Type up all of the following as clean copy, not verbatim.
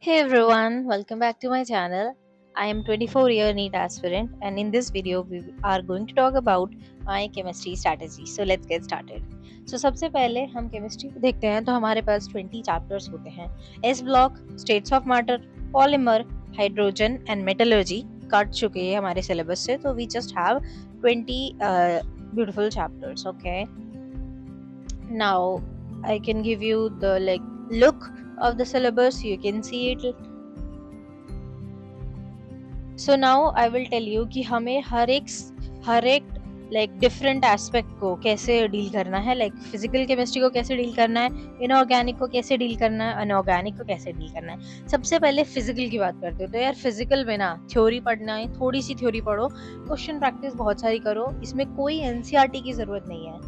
Hey everyone, welcome back to my channel. I am 24-year NEET aspirant and in this video we are going to talk about my chemistry strategy. So let's get started. So सबसे पहले हम chemistry को देखते हैं तो हमारे पास 20 chapters होते हैं. S block, states of matter, polymer, hydrogen and metallurgy cut चुके हैं हमारे syllabus से तो we just have 20 beautiful chapters. Okay. Now I can give you the look of the syllabus. You can see it. So now I will tell you कि हमें हर एक different aspect को कैसे डील करना है, फिजिकल केमिस्ट्री को कैसे deal करना है, इनऑर्गेनिक को कैसे डील करना है, अनऑर्गेनिक को कैसे डील करना है. सबसे पहले फिजिकल की बात करते हो तो यार फिजिकल में ना थ्योरी पढ़ना है, थोड़ी सी थ्योरी पढ़ो, क्वेश्चन प्रैक्टिस बहुत सारी करो, इसमें कोई एनसीईआरटी की जरूरत नहीं है.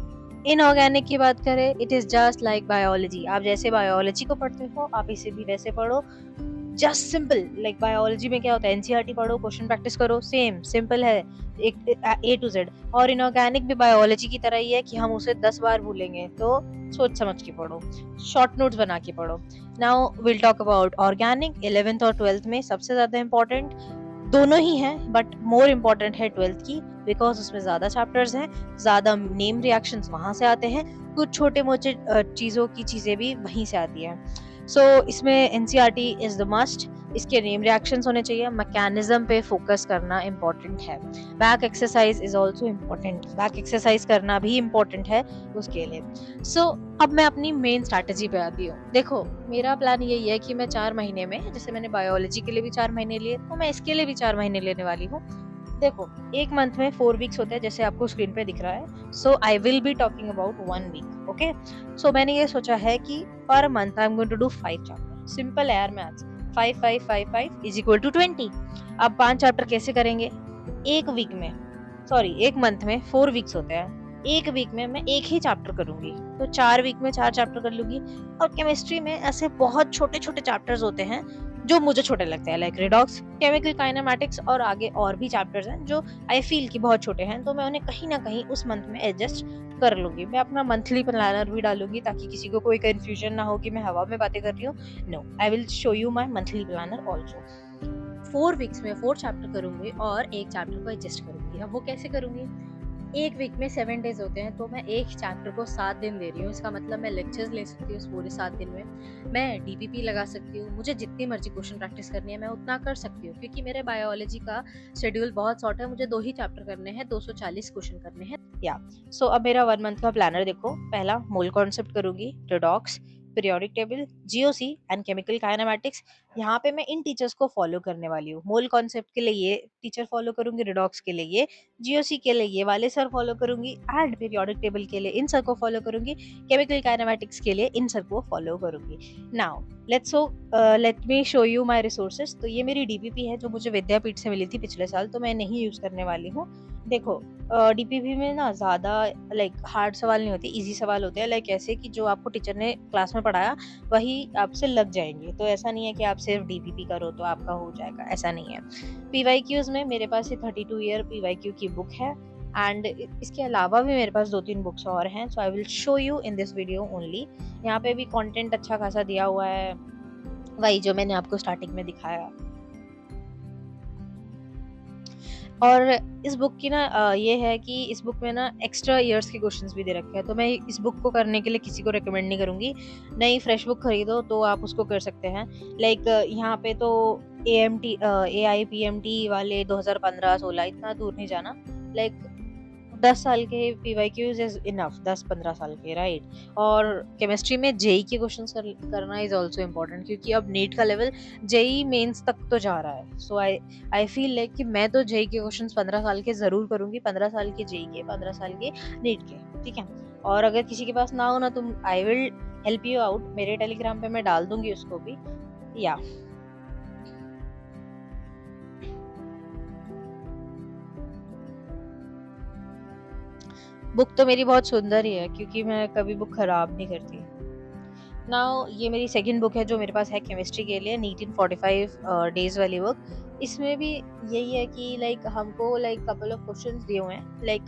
इनऑर्गेनिक की बात करें, it is just like biology. आप जैसे बायोलॉजी को पढ़ते हो आप इसे भी वैसे पढ़ो. जस्ट सिंपल लाइक बायोलॉजी में क्या होता है, एनसीईआरटी पढ़ो, क्वेश्चन प्रैक्टिस करो, सेम सिंपल है एक ए टू जेड. और इनऑर्गेनिक भी बायोलॉजी की तरह ही है कि हम उसे 10 बार भूलेंगे, तो सोच समझ के पढ़ो, शॉर्ट नोट्स बना के पढ़ो. Now will talk about organic. 11th और 12th में सबसे ज्यादा इम्पोर्टेंट दोनों ही हैं, बट मोर इम्पोर्टेंट है 12th की, बिकॉज उसमें ज्यादा चैप्टर्स हैं, ज्यादा नेम रिएक्शंस वहां से आते हैं, कुछ छोटे मोटे चीजों की चीजें भी वहीं से आती हैं. सो इसमें एनसीईआरटी इज द मस्ट. इसके नेम रिएक्शंस होने चाहिए, मैकेनिज्म पे फोकस करना इम्पोर्टेंट है. Back exercise is also important, back exercise करना भी इम्पोर्टेंट है उसके लिए. सो अब मैं अपनी मेन स्ट्रैटेजी पे आती हूँ. देखो मेरा प्लान यही है कि मैं 4 महीने में, जैसे मैंने बायोलॉजी के लिए भी 4 महीने लिए तो मैं इसके लिए भी 4 महीने लेने वाली हूँ. देखो एक मंथ में 4 वीक्स होते हैं जैसे आपको स्क्रीन पे दिख रहा है. So I will be talking about 1 week. Okay, so मैंने ये सोचा है कि पर month I am going to do 5 chapter. Simple है यार मैथ्स. 5 5 5 5 is equal to 20. अब 5 चैप्टर कैसे करेंगे? एक वीक में, सॉरी एक मंथ में 4 वीक्स होते हैं, एक वीक में मैं एक ही चैप्टर करूंगी, तो 4 वीक में 4 चैप्टर कर लूंगी. और केमिस्ट्री में ऐसे बहुत छोटे छोटे चैप्टर्स होते हैं जो मुझे छोटे लगते हैं, लाइक रिडॉक्स, केमिकल काइनेमैटिक्स और आगे और भी चैप्टर्स हैं जो आई फील कि बहुत छोटे हैं, तो मैं उन्हें कहीं ना कहीं उस मंथ में एडजस्ट कर लूंगी. मैं अपना मंथली प्लानर भी डालूंगी ताकि किसी को कोई कंफ्यूजन ना हो कि मैं हवा में बातें कर रही हूँ. No, I will show you my monthly planner also. 4 weeks में 4 चैप्टर करूंगी और एक चैप्टर को एडजस्ट करूंगी. अब वो कैसे करूंगी? एक वीक में 7 डेज होते हैं, तो मैं एक चैप्टर को 7 दिन दे रही हूँ. इसका मतलब मैं लेक्चर्स ले सकती हूँ पूरे 7 दिन में, मैं डीपीपी लगा सकती हूँ, मुझे जितनी मर्जी क्वेश्चन प्रैक्टिस करनी है मैं उतना कर सकती हूँ, क्योंकि मेरे बायोलॉजी का शेड्यूल बहुत शॉर्ट है. मुझे 2 ही चैप्टर करने हैं, 240 क्वेश्चन करने हैं. या सो अब मेरा 1 मंथ का प्लानर देखो. पहला मोल कॉन्सेप्ट करूंगी, redox, periodic table, GOC and chemical kinematics. यहाँ पे मैं इन टीचर्स को फॉलो करने वाली हूँ. मोल कॉन्सेप्ट के लिए ये टीचर फॉलो करूंगी, रिडॉक्स के लिए ये, जीओसी के लिए ये वाले सर फॉलो करूंगी, एंड पीरियोडिक टेबल के लिए इन सर को फॉलो करूंगी, केमिकल काइनेमैटिक्स के लिए इन सर को फॉलो करूंगी. Now let me show you my resources. तो ये मेरी डीपीपी है जो मुझे विद्यापीठ से मिली थी पिछले साल, तो मैं नहीं यूज करने वाली हूँ. देखो डीपीपी में ना ज्यादा हार्ड सवाल नहीं होते, इजी सवाल होते हैं, ऐसे कि जो आपको टीचर ने क्लास में पढ़ाया वही आपसे लग जाएंगे. तो ऐसा नहीं है कि आप सिर्फ डीपीपी करो तो आपका हो जाएगा, ऐसा नहीं है. पीवाईक्यूज में मेरे पास ये 32 ईयर पीवाईक्यू की बुक है, एंड इसके अलावा भी मेरे पास 2-3 बुक्स और हैं. So I will show you in this video only. यहाँ पे भी कंटेंट अच्छा खासा दिया हुआ है, वही जो मैंने आपको स्टार्टिंग में दिखाया. और इस बुक की ना ये है कि इस बुक में ना एक्स्ट्रा ईयर्स के क्वेश्चंस भी दे रखे हैं, तो मैं इस बुक को करने के लिए किसी को रेकमेंड नहीं करूँगी. नई फ्रेश बुक खरीदो तो आप उसको कर सकते हैं. यहाँ पे तो AIPMT वाले 2015-16 इतना दूर नहीं जाना. 10 साल के पीवाईक्यूज इज इनफ, 10-15 साल के, राइट. और केमिस्ट्री में जेई के क्वेश्चंस करना इज आल्सो इम्पोर्टेंट, क्योंकि अब नीट का लेवल जेई मेंस तक तो जा रहा है. सो आई फील लाइक कि मैं तो जेई के क्वेश्चंस 15 साल के जरूर करूंगी, 15 साल के जेई के, 15 साल के नीट के, ठीक है. और अगर किसी के पास ना हो ना, तुम I will help you out. मेरे टेलीग्राम पे मैं डाल दूंगी उसको भी. या बुक तो मेरी बहुत सुंदर ही है, क्योंकि मैं कभी बुक खराब नहीं करती. नाउ ये मेरी सेकंड बुक है जो मेरे पास है केमिस्ट्री के लिए, नीट इन 45 डेज वाली बुक. इसमें भी यही है कि हमको कपल ऑफ क्वेश्चंस दिए हुए हैं.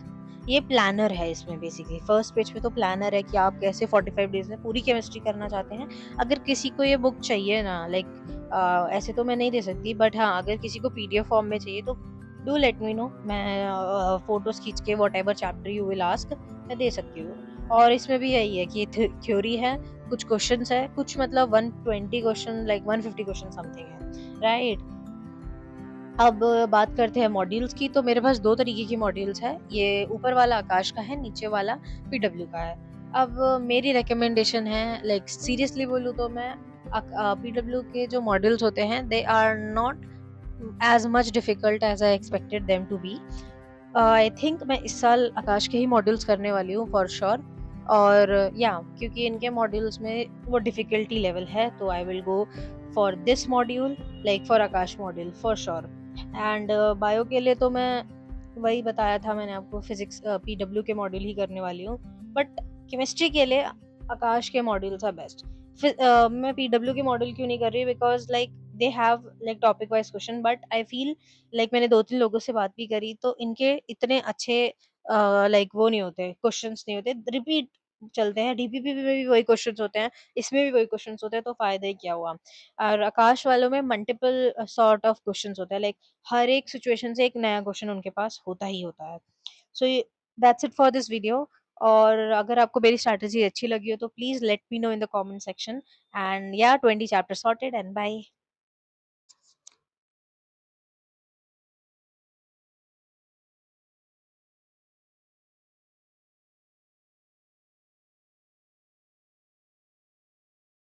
ये प्लानर है इसमें. बेसिकली फर्स्ट पेज पे तो प्लानर है कि आप कैसे 45 डेज में पूरी केमिस्ट्री करना चाहते हैं. अगर किसी को ये बुक चाहिए ना, ऐसे तो मैं नहीं दे सकती, बट हाँ, अगर किसी को पीडीएफ फॉर्म में चाहिए तो डू लेट मी नो। मैं फ़ोटोज़ खींच के whatever chapter you will ask मैं दे सकती हूँ। और इसमें भी यही है कि थ्योरी है, कुछ क्वेश्चन्स है, कुछ मतलब 120 क्वेश्चन लाइक 150 क्वेश्चन समथिंग है, राइट? अब बात करते हैं मॉड्यूल्स की, तो मेरे पास 2 तरीके की मॉड्यूल्स हैं। ये ऊपर वाला आकाश का है, नीचे वाला पीडब्ल्यू का है। अब मेरी रिकमेंडेशन है, लाइक सीरियसली बोलूँ तो मैं पीडब्ल्यू के जो मॉड्यूल्स होते हैं they are not as much difficult as I expected them to be. I think मैं इस साल आकाश के ही मॉड्यूल्स करने वाली हूँ फॉर श्योर। और या क्योंकि इनके मॉड्यूल्स में वो डिफिकल्टी लेवल है, तो I will go for this module, like for Akash module for sure. And bio के लिए तो मैं वही बताया था मैंने आपको, फिजिक्स पीडब्ल्यू के मॉड्यूल ही करने वाली हूँ। बट केमिस्ट्री के लिए आकाश के मॉड्यूल्स आर बेस्ट। मैं पीडब्ल्यू के मॉड्यूल क्यों नहीं कर रही, because like they have like topic wise question, but I feel like मैंने 2-3 लोगों से बात भी करी, तो इनके इतने अच्छे लाइक वो नहीं होते, क्वेश्चंस नहीं होते, रिपीट चलते हैं, डीपीपी में भी वही क्वेश्चंस होते हैं, इसमें भी वही क्वेश्चंस होते हैं, तो फ़ायदा ही क्या हुआ? और आकाश वालों में मल्टीपल सॉर्ट ऑफ क्वेश्चंस होते हैं, लाइक हर एक सिचुएशन से एक नया क्वेश्चन उनके पास होता ही होता है। So that's it for this video. और अगर आपको मेरी स्ट्रैटेजी अच्छी लगी हो तो please let me know in the comment section. And या 20 चैप्टर सॉर्टेड एंड बाय।